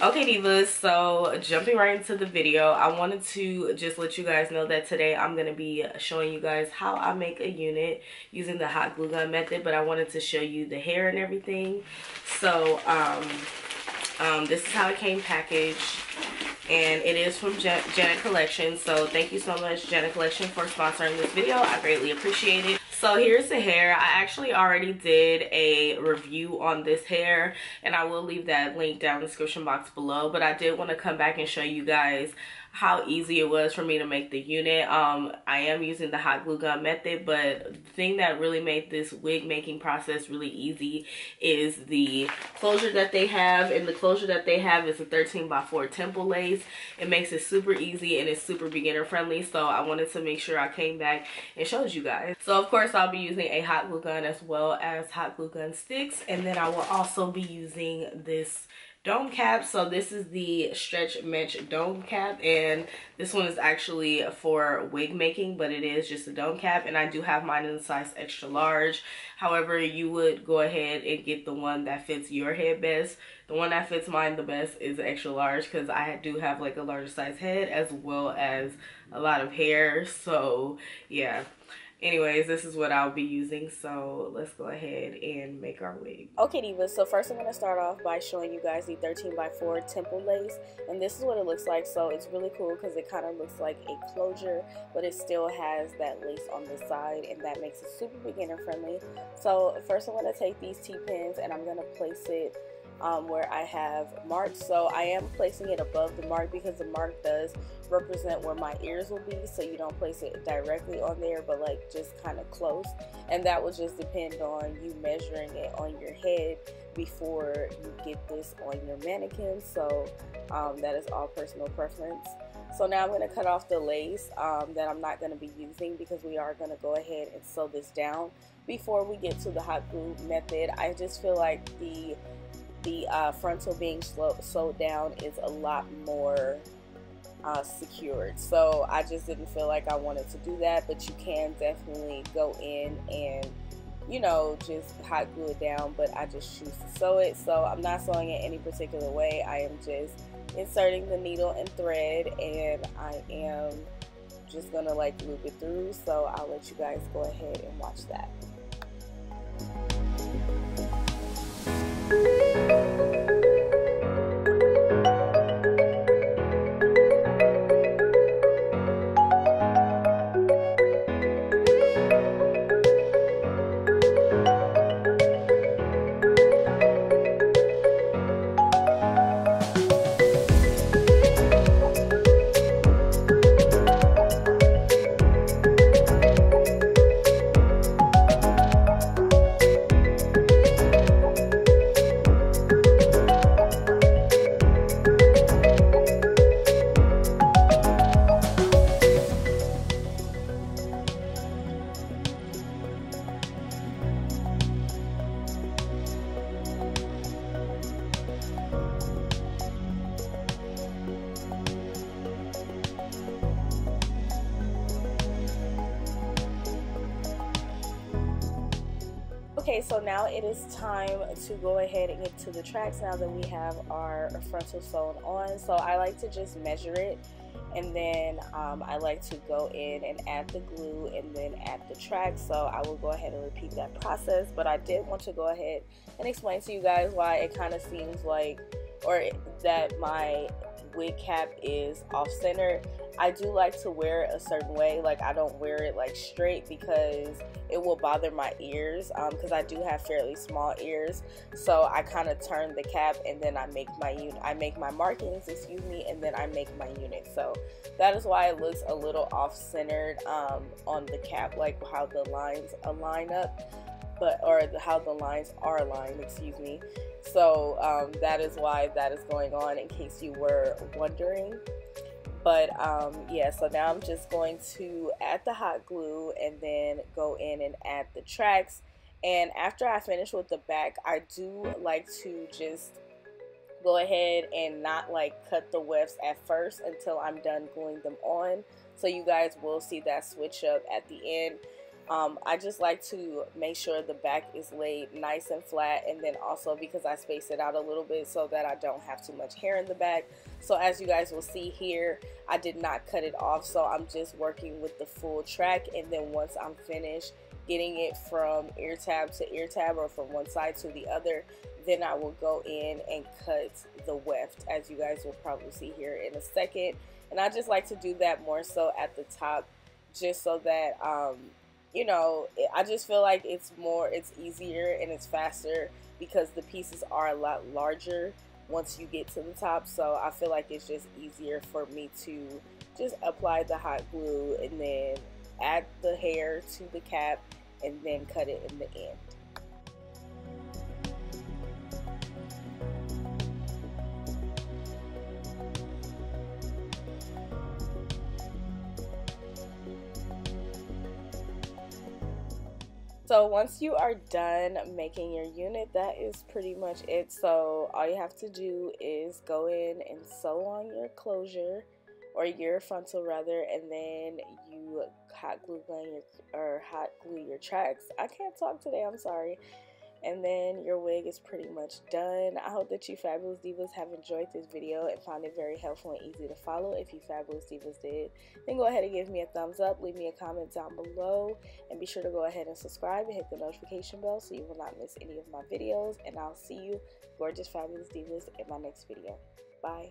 Okay, divas, so jumping right into the video, I wanted to just let you guys know that today I'm going to be showing you guys how I make a unit using the hot glue gun method, but I wanted to show you the hair and everything. So this is how it came packaged, and it is from Janet Collection. So thank you so much, Janet Collection, for sponsoring this video. I greatly appreciate it. So here's the hair. I actually already did a review on this hair, and I will leave that link down in the description box below, but I did want to come back and show you guys how easy it was for me to make the unit. I am using the hot glue gun method, but the thing that really made this wig making process really easy is the closure that they have, and the closure that they have is a 13x4 temple lace. It makes it super easy and it's super beginner friendly, so I wanted to make sure I came back and showed you guys. So of course I'll be using a hot glue gun as well as hot glue gun sticks, and then I will also be using this dome cap. So this is the stretch mesh dome cap, and this one is actually for wig making, but it is just a dome cap, and I do have mine in the size extra large. However, you would go ahead and get the one that fits your head best. The one that fits mine the best is extra large because I do have like a larger size head as well as a lot of hair. So yeah, anyways, this is what I'll be using, so let's go ahead and make our wig. Okay, divas, so first I'm going to start off by showing you guys the 13x4 temple lace, and this is what it looks like. So it's really cool because it kind of looks like a closure, but it still has that lace on the side, and that makes it super beginner friendly. So first I'm going to take these T-pins and I'm going to place it where I have marks. So I am placing it above the mark because the mark does represent where my ears will be, so you don't place it directly on there, but like just kind of close, and that will just depend on you measuring it on your head before you get this on your mannequin. So that is all personal preference. So now I'm going to cut off the lace that I'm not going to be using because we are going to go ahead and sew this down before we get to the hot glue method. I just feel like the frontal being sewed down is a lot more secured, so I just didn't feel like I wanted to do that. But you can definitely go in and, you know, just hot glue it down, but I just choose to sew it. So I'm not sewing it any particular way. I am just inserting the needle and thread, and I am just gonna like loop it through. So I'll let you guys go ahead and watch that. Okay, so now it is time to go ahead and get to the tracks now that we have our frontal sewn on. So I like to just measure it, and then I like to go in and add the glue and then add the tracks. So I will go ahead and repeat that process, but I did want to go ahead and explain to you guys why it kind of seems like, or that my wig cap is off center. I do like to wear it a certain way. Like, I don't wear it like straight because it will bother my ears, because I do have fairly small ears. So I kind of turn the cap, and then I make my markings, excuse me, and then I make my unit. So that is why it looks a little off centered on the cap, like how the lines align up, how the lines are aligned, excuse me. So that is why that is going on, in case you were wondering. But yeah, so now I'm just going to add the hot glue and then go in and add the tracks. And after I finish with the back, I do like to just go ahead and not like cut the wefts at first until I'm done gluing them on. So you guys will see that switch up at the end. I just like to make sure the back is laid nice and flat, and then also because I space it out a little bit so that I don't have too much hair in the back. So as you guys will see here, I did not cut it off, so I'm just working with the full track, and then once I'm finished getting it from ear tab to ear tab or from one side to the other, then I will go in and cut the weft, as you guys will probably see here in a second. And I just like to do that more so at the top, just so that you know, I just feel like it's easier and it's faster because the pieces are a lot larger once you get to the top. So I feel like it's just easier for me to just apply the hot glue and then add the hair to the cap and then cut it in the end. So once you are done making your unit, that is pretty much it. So all you have to do is go in and sew on your closure, or your frontal rather, and then you hot glue your tracks. I can't talk today, I'm sorry. And then your wig is pretty much done. I hope that you fabulous divas have enjoyed this video and found it very helpful and easy to follow. If you fabulous divas did, then go ahead and give me a thumbs up, leave me a comment down below, and be sure to go ahead and subscribe and hit the notification bell so you will not miss any of my videos. And I'll see you gorgeous fabulous divas in my next video. Bye.